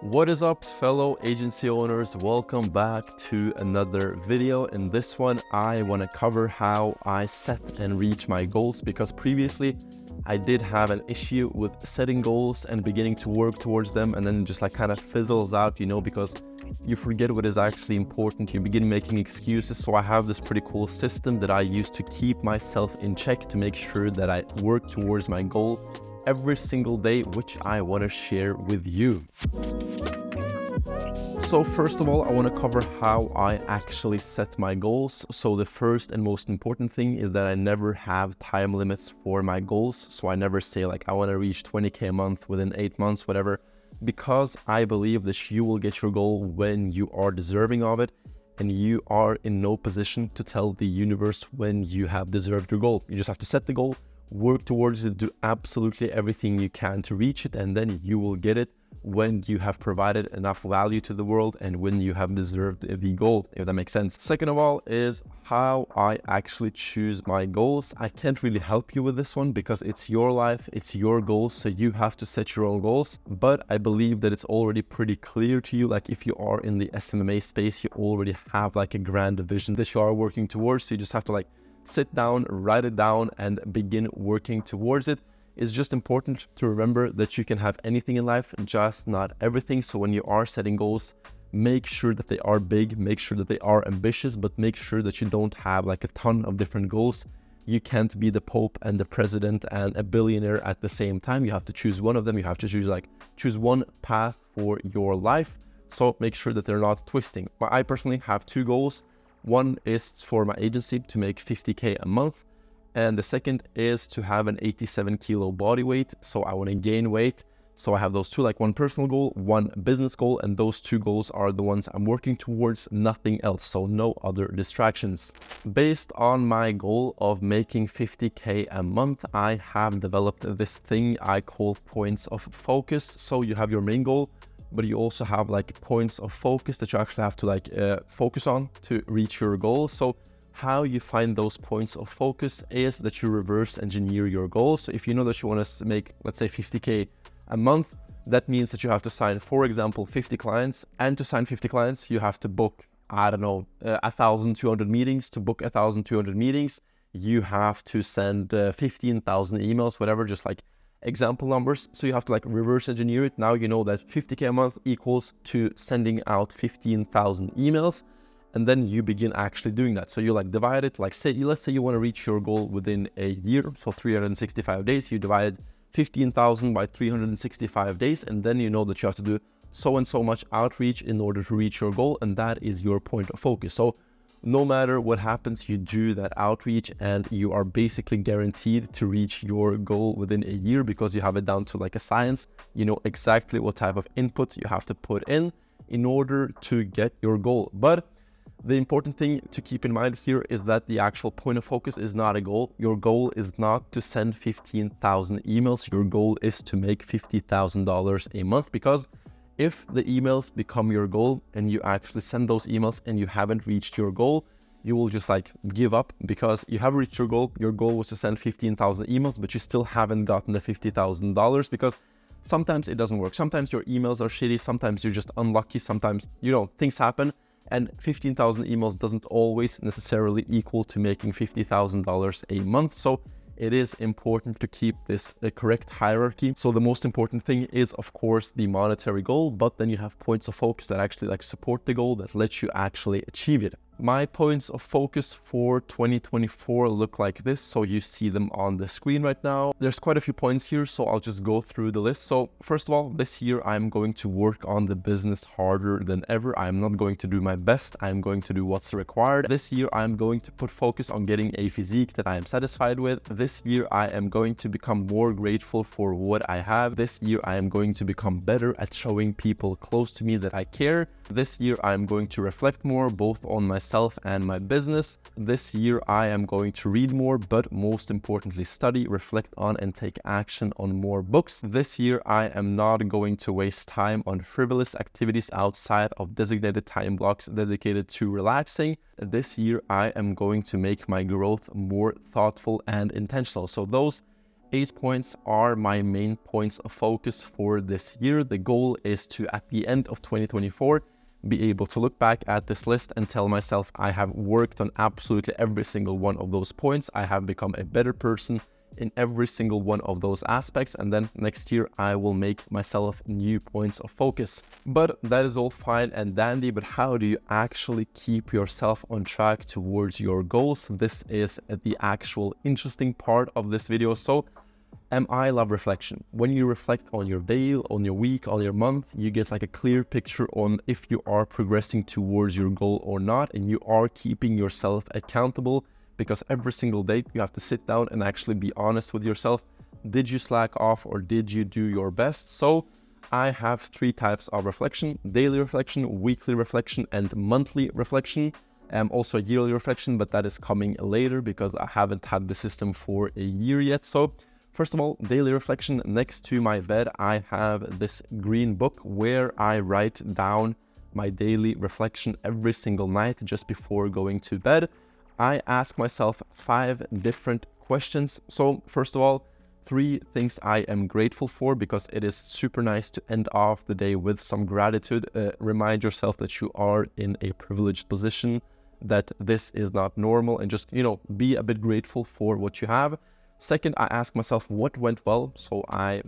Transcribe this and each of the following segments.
What is up, fellow agency owners? Welcome back to another video. In this one, I want to cover how I set and reach my goals, because previously I did have an issue with setting goals and beginning to work towards them, and then just like kind of fizzles out, because you forget what is actually important. You begin making excuses. So I have this pretty cool system that I use to keep myself in check, to make sure that I work towards my goal every single day, which I want to share with you. So first of all, I want to cover how I actually set my goals. So the first and most important thing is that I never have time limits for my goals. So I never say like, I want to reach 20K a month within 8 months, whatever, because I believe that you will get your goal when you are deserving of it. And you are in no position to tell the universe when you have deserved your goal. You just have to set the goal, work towards it, do absolutely everything you can to reach it, and then you will get it when you have provided enough value to the world and when you have deserved the goal, if that makes sense. Second of all is how I actually choose my goals. I can't really help you with this one because it's your life, it's your goals, so you have to set your own goals. But I believe that it's already pretty clear to you, like if you are in the SMMA space, you already have like a grand vision that you are working towards. So you just have to like sit down, write it down, and begin working towards it. It's just important to remember that you can have anything in life, just not everything. So when you are setting goals, make sure that they are big, make sure that they are ambitious, but make sure that you don't have like a ton of different goals. You can't be the Pope and the president and a billionaire at the same time. You have to choose one of them. You have to choose one path for your life. So make sure that they're not twisting. I personally have two goals. One is for my agency to make 50K a month. And the second is to have an 87 kilo body weight. So I want to gain weight. So I have those two, like one personal goal, one business goal, and those two goals are the ones I'm working towards, nothing else. So no other distractions. Based on my goal of making 50K a month, I have developed this thing I call points of focus. So you have your main goal, but you also have like points of focus that you actually have to like focus on to reach your goal. So how you find those points of focus is that you reverse engineer your goals. So if you know that you want to make, let's say 50K a month, that means that you have to sign, for example, 50 clients. And to sign 50 clients, you have to book, 1,200 meetings. To book 1,200 meetings, you have to send 15,000 emails, whatever, just like example numbers. So you have to like reverse engineer it. Now you know that 50K a month equals to sending out 15,000 emails. And then you begin actually doing that. So you like divide it, like let's say you want to reach your goal within a year. So 365 days, you divide 15,000 by 365 days. And then you know that you have to do so and so much outreach in order to reach your goal. And that is your point of focus. So no matter what happens, you do that outreach and you are basically guaranteed to reach your goal within a year because you have it down to like a science. You know exactly what type of input you have to put in order to get your goal. But the important thing to keep in mind here is that the actual point of focus is not a goal. Your goal is not to send 15,000 emails. Your goal is to make $50,000 a month, because if the emails become your goal and you actually send those emails and you haven't reached your goal, you will just like give up because you have reached your goal. Your goal was to send 15,000 emails, but you still haven't gotten the $50,000 because sometimes it doesn't work. Sometimes your emails are shitty. Sometimes you're just unlucky. Sometimes, things happen. And 15,000 emails doesn't always necessarily equal to making $50,000 a month. So it is important to keep this correct hierarchy. So the most important thing is, of course, the monetary goal, but then you have points of focus that actually like support the goal, that let you actually achieve it. My points of focus for 2024 look like this. So you see them on the screen right now. There's quite a few points here, so I'll just go through the list. So first of all, this year I'm going to work on the business harder than ever. I'm not going to do my best. I'm going to do what's required. This year I'm going to put focus on getting a physique that I am satisfied with. This year I am going to become more grateful for what I have. This year I am going to become better at showing people close to me that I care. This year I am going to reflect more, both on myself and my business. This year I am going to read more, but most importantly study, reflect on, and take action on more books. This year I am not going to waste time on frivolous activities outside of designated time blocks dedicated to relaxing. This year I am going to make my growth more thoughtful and intentional. So those 8 points are my main points of focus for this year. The goal is to, at the end of 2024, be able to look back at this list and tell myself I have worked on absolutely every single one of those points. I have become a better person in every single one of those aspects, and then next year I will make myself new points of focus. But that is all fine and dandy, but how do you actually keep yourself on track towards your goals? This is the actual interesting part of this video. So I love reflection. When you reflect on your day, on your week, on your month, you get like a clear picture on if you are progressing towards your goal or not, and you are keeping yourself accountable, because every single day you have to sit down and actually be honest with yourself. Did you slack off or did you do your best? So I have 3 types of reflection: daily reflection, weekly reflection, and monthly reflection. Also a yearly reflection, but that is coming later because I haven't had the system for a year yet. So first of all, daily reflection. Next to my bed, I have this green book where I write down my daily reflection every single night just before going to bed. I ask myself 5 different questions. So first of all, 3 things I am grateful for, because it is super nice to end off the day with some gratitude. Remind yourself that you are in a privileged position, that this is not normal, and just, be a bit grateful for what you have. Second, I ask myself what went well. So I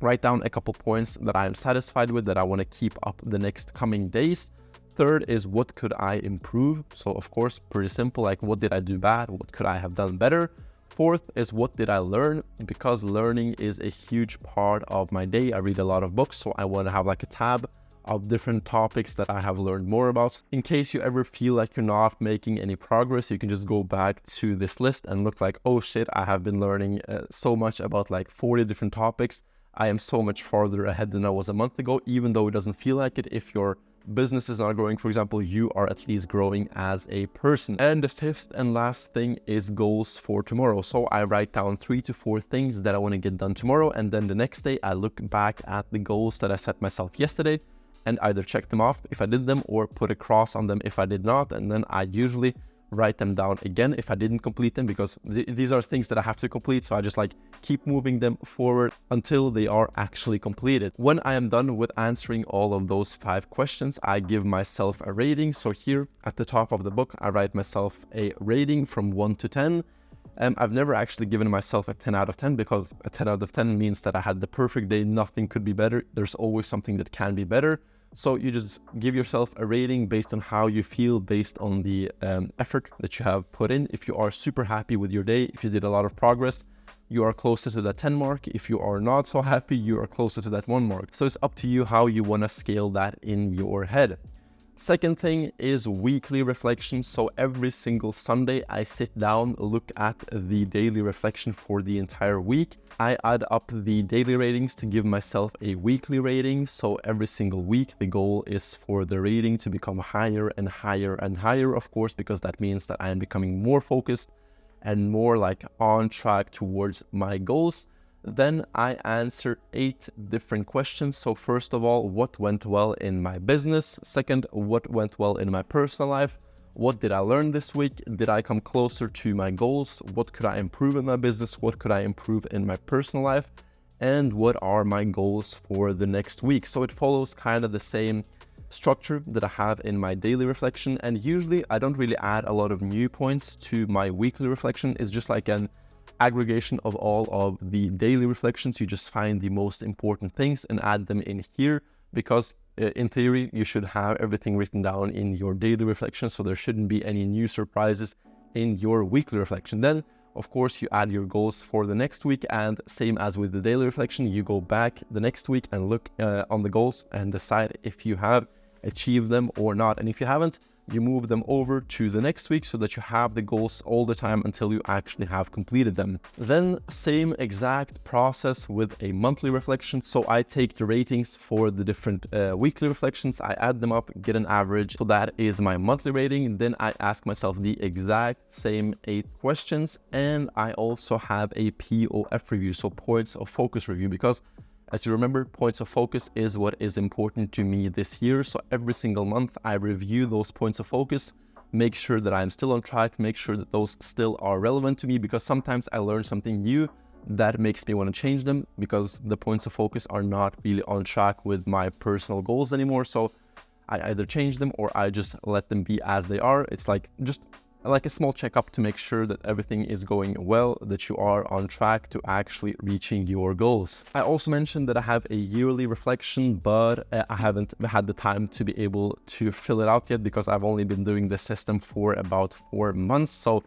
write down a couple points that I am satisfied with, that I want to keep up the next coming days. Third is what could I improve? So of course, pretty simple, like what did I do bad? What could I have done better? Fourth is what did I learn? Because learning is a huge part of my day. I read a lot of books, so I want to have like a tab of different topics that I have learned more about. In case you ever feel like you're not making any progress, you can just go back to this list and look like, oh shit, I have been learning so much about like 40 different topics. I am so much farther ahead than I was a month ago, even though it doesn't feel like it. If your business is not growing, for example, you are at least growing as a person. And the 5th and last thing is goals for tomorrow. So I write down 3 to 4 things that I want to get done tomorrow, and then the next day I look back at the goals that I set myself yesterday and either check them off if I did them or put a cross on them if I did not. And then I usually write them down again if I didn't complete them, because these are things that I have to complete. So I just like keep moving them forward until they are actually completed. When I am done with answering all of those 5 questions, I give myself a rating. So here at the top of the book, I write myself a rating from 1 to 10. I've never actually given myself a 10 out of 10, because a 10 out of 10 means that I had the perfect day. Nothing could be better. There's always something that can be better. So you just give yourself a rating based on how you feel, based on the effort that you have put in. If you are super happy with your day, if you did a lot of progress, you are closer to that 10 mark. If you are not so happy, you are closer to that 1 mark. So it's up to you how you want to scale that in your head. Second thing is weekly reflection. So every single Sunday, I sit down, look at the daily reflection for the entire week. I add up the daily ratings to give myself a weekly rating. So every single week, the goal is for the rating to become higher and higher and higher, of course, because that means that I am becoming more focused and more like on track towards my goals. Then I answer 8 different questions. So first of all, what went well in my business? Second, what went well in my personal life? What did I learn this week? Did I come closer to my goals? What could I improve in my business? What could I improve in my personal life? And what are my goals for the next week? So it follows kind of the same structure that I have in my daily reflection. And usually I don't really add a lot of new points to my weekly reflection. It's just like an aggregation of all of the daily reflections. You just find the most important things and add them in here, because in theory you should have everything written down in your daily reflection, so there shouldn't be any new surprises in your weekly reflection. Then of course you add your goals for the next week, and same as with the daily reflection, you go back the next week and look on the goals and decide if you have achieved them or not. And if you haven't, you move them over to the next week so that you have the goals all the time until you actually have completed them. Then same exact process with a monthly reflection. So I take the ratings for the different weekly reflections, I add them up, get an average. So that is my monthly rating. Then I ask myself the exact same 8 questions, and I also have a POF review, so points of focus review, because as you remember, points of focus is what is important to me this year. So every single month I review those points of focus, make sure that I'm still on track, make sure that those still are relevant to me, because sometimes I learn something new that makes me want to change them, because the points of focus are not really on track with my personal goals anymore. So I either change them or I just let them be as they are. It's like just like a small checkup to make sure that everything is going well, that you are on track to actually reaching your goals. I also mentioned that I have a yearly reflection, but I haven't had the time to be able to fill it out yet because I've only been doing the system for about 4 months. So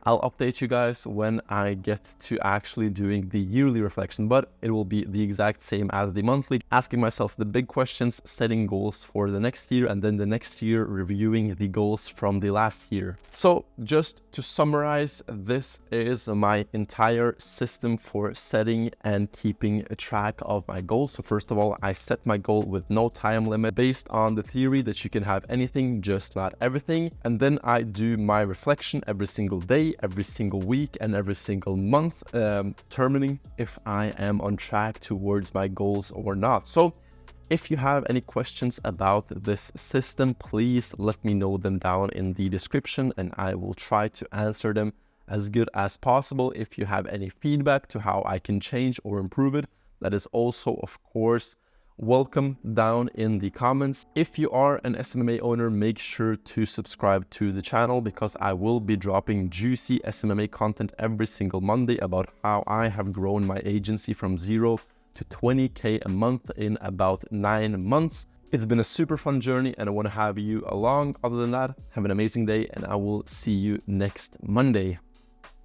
I'll update you guys when I get to actually doing the yearly reflection, but it will be the exact same as the monthly, asking myself the big questions, setting goals for the next year, and then the next year reviewing the goals from the last year. So just to summarize, this is my entire system for setting and keeping track of my goals. So first of all, I set my goal with no time limit based on the theory that you can have anything, just not everything. And then I do my reflection every single day, every single week, and every single month, determining if I am on track towards my goals or not. So if you have any questions about this system, please let me know them down in the description and I will try to answer them as good as possible. If you have any feedback to how I can change or improve it, that is also, of course, welcome down in the comments. If you are an SMMA owner, make sure to subscribe to the channel, because I will be dropping juicy SMMA content every single Monday about how I have grown my agency from 0 to 20K a month in about 9 months. It's been a super fun journey and I want to have you along. Other than that, have an amazing day and I will see you next Monday.